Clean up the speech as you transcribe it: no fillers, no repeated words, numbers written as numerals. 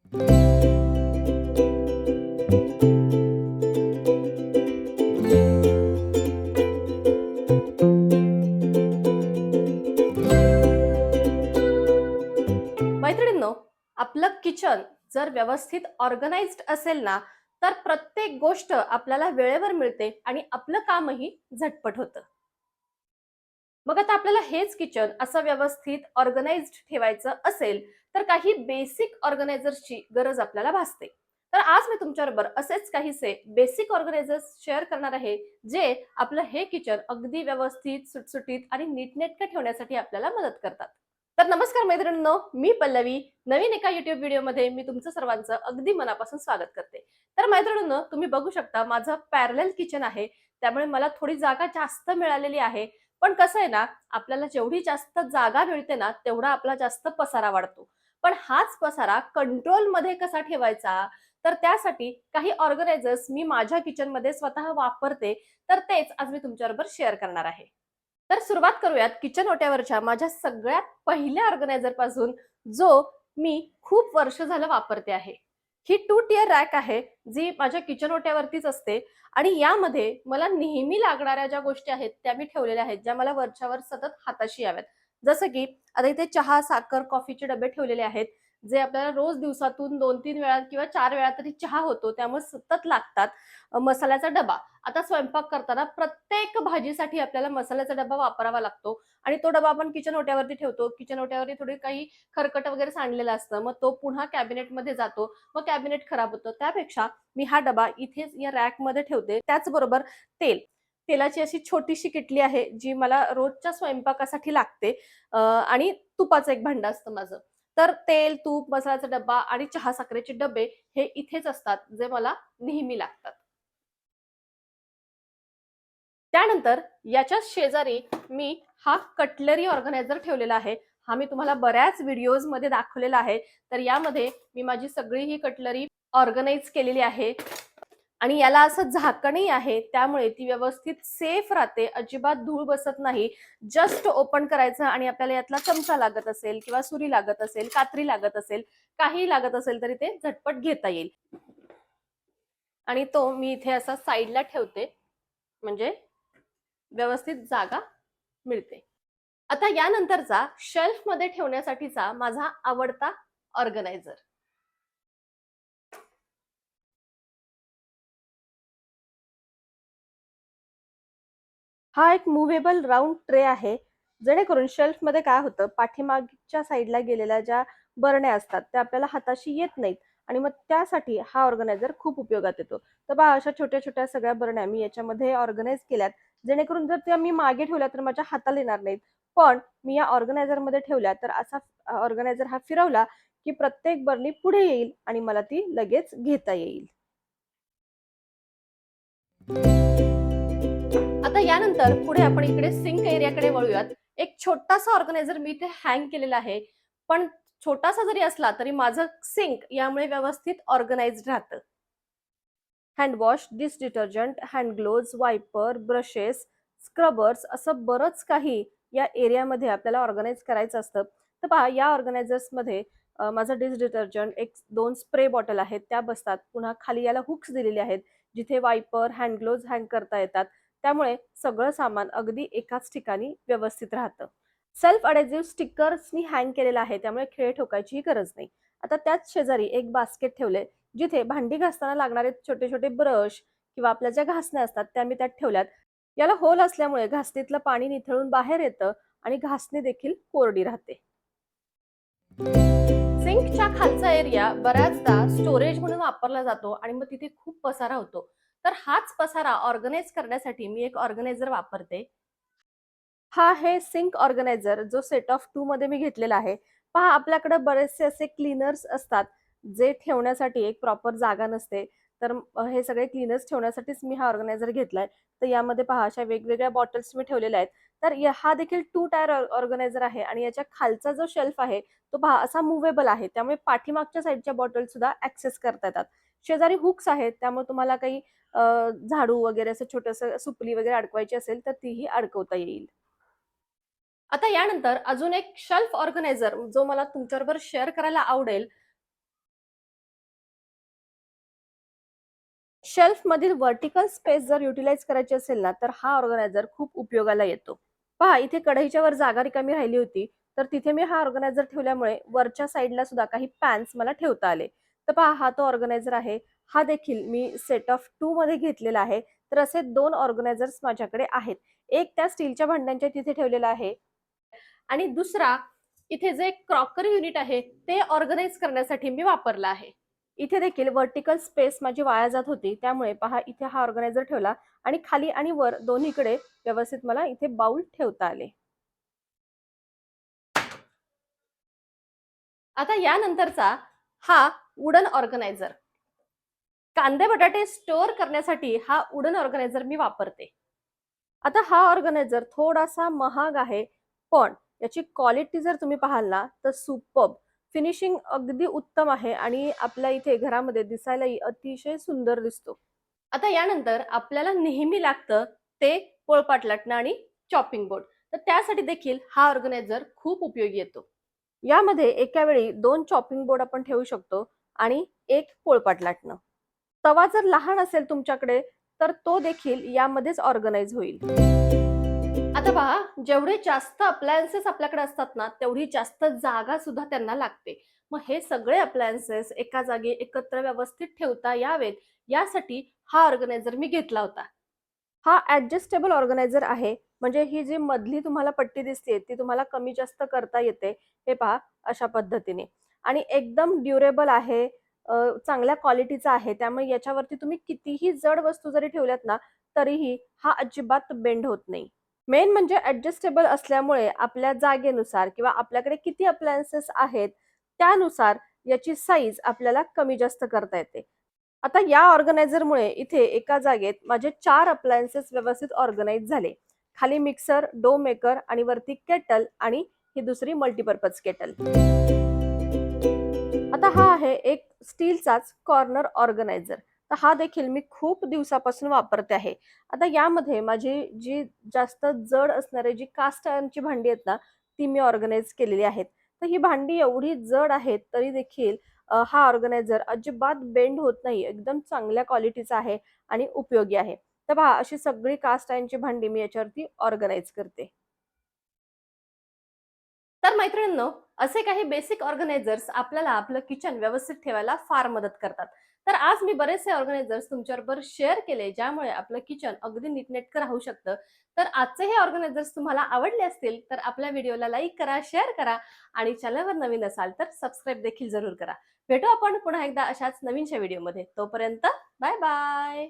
मैत्रिणींनो, आपलं किचन जर व्यवस्थित ऑर्गनाइज्ड असेल ना, तर प्रत्येक गोष्ट आपल्याला वेळेवर मिळते आणि आपलं कामही झटपट होतं. मग आता आपल्याला हेच किचन असं व्यवस्थित ऑर्गनाइज्ड ठेवायचं असेल, तर काही बेसिक ऑर्गनायझर्सची गरज आपल्याला भासते. तर आज मी तुमच्याबरोबर असेच काहीसे बेसिक ऑर्गनायझर्स शेअर करणार आहे, जे आपलं हे किचन अगदी व्यवस्थित, सुटसुटीत आणि नीटनेटकं ठेवण्यासाठी आपल्याला मदत करतात. तर नमस्कार मैत्रिणींनो, मी पल्लवी. नवीन एका YouTube व्हिडिओमध्ये मी तुमचं सर्वांचं अगदी मनापासून स्वागत करते. तर मैत्रिणींनो, तुम्ही बघू शकता माझं पॅरलल किचन आहे. त्यामुळे मला थोडी जागा जास्त मिळालेली आहे. पण कसं आहे ना, आपल्याला जेवढी जास्त जागा मिळते ना, तेवढा आपला जास्त पसारा वाढतो. पण हाच पसारा कंट्रोलमध्ये कसा ठेवायचा? तर त्यासाठी काही ऑर्गनायझर्स मी माझ्या किचनमध्ये स्वतः वापरते. तर तेच आज मी तुमच्याबरोबर शेअर करणार आहे. तर सुरुवात करूयात किचन ओट्यावरच्या माझ्या सगळ्यात पहिल्या ऑर्गनायझर पासून, जो मी खूप वर्ष झालं वापरते आहे. ही 2 टियर रॅक आहे, जी माझ्या किचन ओट्यावरतीच असते आणि यामध्ये मला नेहमी लागणाऱ्या ज्या गोष्टी आहेत, त्या मी ठेवलेल्या आहेत, ज्या मला वरच्यावर सतत हाताशी याव्यात. जसं की आता इथे चहा, साखर, कॉफीचे डबे ठेवलेले आहेत, जे आपल्याला रोज दिवसातून 2-3 वेळा किंवा 4 वेळा तरी चहा होतो, त्यामुळे सतत लागतात. मसाल्याचा डबा. आता स्वयंपाक करताना प्रत्येक भाजीसाठी आपल्याला मसाल्याचा डबा वापरावा लागतो आणि तो डबा आपण किचन ओट्यावरती ठेवतो. किचन ओट्यावरती थोडी काही खरकट वगैरे सांडलेलं असतं. मग तो पुन्हा कॅबिनेटमध्ये जातो. मग कॅबिनेट खराब होतं. त्यापेक्षा मी हा डबा इथेच या रॅकमध्ये ठेवते. त्याचबरोबर तेल. तेलाची अशी छोटीशी किटली आहे, जी मला रोजच्या स्वयंपाकासाठी लागते आणि तुपाचं एक भांडं असतं माझं. तर तेल, तूप, मसाल्याचा डब्बा आणि चहा साखरेचे डबे हे इथेच असतात, जे मला नेहमी लागतात. त्यानंतर याच्याच शेजारी मी हा कटलरी ऑर्गनायझर ठेवलेला आहे. हा मी तुम्हाला बऱ्याच व्हिडिओजमध्ये दाखवलेला आहे. तर यामध्ये मी माझी सगळी ही कटलरी ऑर्गनाइज केलेली आहे आणि याला असं झाकणही आहे. त्यामुळे ती व्यवस्थित सेफ राहते. अजिबात धूळ बसत नाही. जस्ट ओपन करायचं आणि आपल्याला यातला चमचा लागत असेल किंवा सुरी लागत असेल, कात्री लागत असेल, काहीही लागत असेल तरी ते झटपट घेता येईल. आणि तो मी इथे असा साईडला ठेवते, म्हणजे व्यवस्थित जागा मिळते. आता यानंतरचा शेल्फमध्ये ठेवण्यासाठीचा माझा आवडता ऑर्गनायझर. हा एक मूव्हेबल राउंड ट्रे आहे. जेणेकरून शेल्फमध्ये काय होतं, पाठीमागच्या साईडला गेलेल्या ज्या बरण्या असतात, त्या आपल्याला हाताशी येत नाहीत आणि मग त्यासाठी हा ऑर्गनायझर खूप उपयोगात येतो. तर पहा अशा छोट्या-छोट्या सगळ्या बरण्या मी याच्यामध्ये ऑर्गनाइज केल्यात. जेणेकरून जर त्या मी मागे ठेवल्या तर माझ्या हाताला येणार नाहीत. पण मी या ऑर्गनायझरमध्ये ठेवल्या तर असा ऑर्गनायझर हा फिरवला, की प्रत्येक बरणी पुढे येईल आणि मला ती लगेच घेता येईल. आता यानंतर पुढे आपण इकडे सिंक एरियाकडे वळूयात. एक छोटासा ऑर्गनायझर मी इथे हँग केलेला आहे. पण छोटासा जरी असला तरी माझं सिंक यामुळे व्यवस्थित ऑर्गनाइज्ड राहतं. Hand wash, dish detergent, hand gloves, viper, brushes, scrubbers असं बरंच काही या एरियामध्ये आपल्याला ऑर्गनाइज करायचं असतं. तर पहा या ऑर्गनायझर्समध्ये माझं डिश डिटर्जंट, 1-2 स्प्रे बॉटल आहेत त्या बसतात. पुन्हा खाली याला हुक्स दिलेले आहेत, जिथे वायपर, हँड ग्लोव्हज हँग करता येतात. त्यामुळे सगळं सामान अगदी एकाच ठिकाणी व्यवस्थित राहतं. सेल्फ अडेसिव्ह स्टिकर्सनी हँग केलेलं आहे, त्यामुळे खिळे ठोकायचीही गरज नाही. आता त्याच शेजारी एक बास्केट ठेवले, जिथे भांडी घासताना लागणारे छोटे-छोटे ब्रश किंवा आपल्या ज्या घासण्या असतात त्या मी त्यात ठेवल्यात. याला होल असल्यामुळे घासणीतलं पाणी निथळून बाहेर येतं आणि घासणी देखील कोरडी राहते. सिंकच्या खालचा एरिया बऱ्याचदा स्टोरेज म्हणून वापरला जातो आणि मग तिथे खूप पसारा होतो. तर हाच पसारा ऑर्गनाइज करण्यासाठी मी एक ऑर्गनायझर वापरते. हा आहे सिंक ऑर्गनायझर, जो सेट ऑफ 2 मध्ये मी घेतलेला आहे. पहा आपल्याकडे बरेचसे असे क्लीनर्स असतात, जे ठेवण्यासाठी एक प्रॉपर जागा नसते. तर हे सगळे क्लीनर्स ठेवण्यासाठीच मी हा ऑर्गनायझर घेतलाय. तर यामध्ये पहा अशा वेगवेगळ्या बॉटल्स मी ठेवलेल्या आहेत. तर हा देखील 2 टायर ऑर्गनायझर आहे आणि याच्या खालचा जो शेल्फ आहे, तो पहा असा मूव्हेबल आहे. त्यामुळे पाठीमागच्या साईडच्या बॉटल सुद्धा ॲक्सेस करता येतात. शेजारी हुक्स आहेत, त्यामुळे तुम्हाला काही अ, झाडू वगैरे असं छोटंसं सुपली वगैरे अडकवायची असेल, तर तीही अडकवता येईल. आता यानंतर अजून एक शेल्फ ऑर्गनायझर जो मला तुमच्याबरोबर शेअर करायला आवडेल, शेल्फ मधील व्हर्टिकल स्पेस जर युटिलाइज करायची असेल ना, तर हा ऑर्गनायझर खूप उपयोगाला येतो. पहा, इथे कढईच्या वर जागा रिकामी राहिली होती, तर तिथे मी हा ऑर्गनायझर ठेवल्यामुळे वरच्या साईडला सुद्धा काही पॅन्स मला ठेवता आले. तर पहा, हा तो ऑर्गनायझर आहे. हा देखील मी सेट ऑफ 2 मध्ये घेतलेला आहे. तर असे 2 ऑर्गनायझर्स माझ्याकडे आहेत. एक त्या स्टीलच्या भांड्यांच्या तिथे ठेवलेला आहे आणि दुसरा इथे जे क्रॉकरी युनिट आहे ते ऑर्गनाइज करण्यासाठी मी वापरला आहे. इथे देखील व्हर्टिकल स्पेस माझी वाया जात होती, त्यामुळे पहा इथे हा ऑर्गनायझर ठेवला आणि खाली आणि वर दोन्हीकडे व्यवस्थित मला इथे बाउल ठेवता आले. आता यानंतरचा हा वुडन ऑर्गनायझर. कांदे बटाटे स्टोअर करण्यासाठी हा वुडन ऑर्गनायझर मी वापरते. आता हा ऑर्गनायझर थोडासा महाग आहे, पण याची क्वालिटी जर तुम्ही पाहाल ना, तर सुपर्ब. फिनिशिंग अगदी उत्तम आहे आणि आपल्या इथे घरामध्ये दिसायलाही अतिशय सुंदर दिसतो. आता यानंतर आपल्याला नेहमी लागतं ते पोळपाट लाटणं आणि चॉपिंग बोर्ड. तर त्यासाठी देखील हा ऑर्गनायझर खूप उपयोगी येतो. यामध्ये एका वेळी 2 चॉपिंग बोर्ड आपण ठेवू शकतो आणि एक पोळपाट लाटणं. तवा जर लहान असेल तुमच्याकडे, तर तो देखील यामध्येच ऑर्गनाइज होईल. आता पहा, जेवढे जास्त अप्लायन्सेस आपल्याकडे असतात ना, तेवढी जास्त जागा सुद्धा त्यांना लागते. मग हे सगळे अप्लायन्सेस एका जागी एकत्र व्यवस्थित ठेवता यावेत, यासाठी हा ऑर्गनायझर मी घेतला होता. हा ॲडजस्टेबल ऑर्गनायझर आहे. म्हणजे ही जी मधली तुम्हाला पट्टी दिसते, ती तुम्हाला कमी जास्त करता येते. हे पहा, अशा पद्धतीने. आणि एकदम ड्युरेबल आहे. चांगल्या क्वालिटीचा आहे. त्यामुळे याच्यावरती तुम्ही कितीही जड वस्तू जरी ठेवल्यात ना, तरीही हा अजिबात बेंड होत नाही. मेन म्हणजे ॲडजस्टेबल असल्यामुळे आपल्या जागेनुसार किंवा आपल्याकडे किती अप्लायन्सेस आहेत, त्यानुसार याची साईज आपल्याला कमी जास्त करता येते. आता या ऑर्गनायझरमुळे इथे एका जागेत माझे 4 अप्लायन्सेस व्यवस्थित ऑर्गनाइज झाले. खाली मिक्सर, डो मेकर आणि वरती केटल आणि ही दुसरी मल्टीपर्पज केटल. आता हा आहे एक स्टीलचाच कॉर्नर ऑर्गनायझर. तर हा देखील मी खूप दिवसापासून वापरते आहे. आता यामध्ये माझी जी जास्त जड असणारी जी कास्ट आयर्नची भांडी आहेत ना, ती मी ऑर्गनाइज केलेली आहेत. तर ही भांडी एवढी जड आहेत तरी देखील हा ऑर्गनायझर अजिबात बेंड होत नाही. एकदम चांगल्या क्वालिटीचा आहे आणि उपयोगी आहे. तर पहा, अशी सगळी कास्ट आयर्नची भांडी मी याच्यावरती ऑर्गनाइज करते. तर मैत्रिणींनो, असे काही बेसिक ऑर्गनायझर्स आपल्याला आपलं किचन व्यवस्थित ठेवायला फार मदत करतात. तर आज मी बरेचसे ऑर्गनायझर्स तुमच्याबरोबर शेअर केले, ज्यामुळे आपलं किचन अगदी नीटनेटकं राहू शकतं. तर आजचे हे ऑर्गनायझर्स तुम्हाला आवडले असतील, तर आपल्या व्हिडिओला लाईक करा, शेअर करा आणि चॅनलवर नवीन असाल तर सबस्क्राईब देखील जरूर करा. भेटू आपण पुन्हा एकदा अशाच नवीनशा व्हिडिओमध्ये. तोपर्यंत बाय बाय.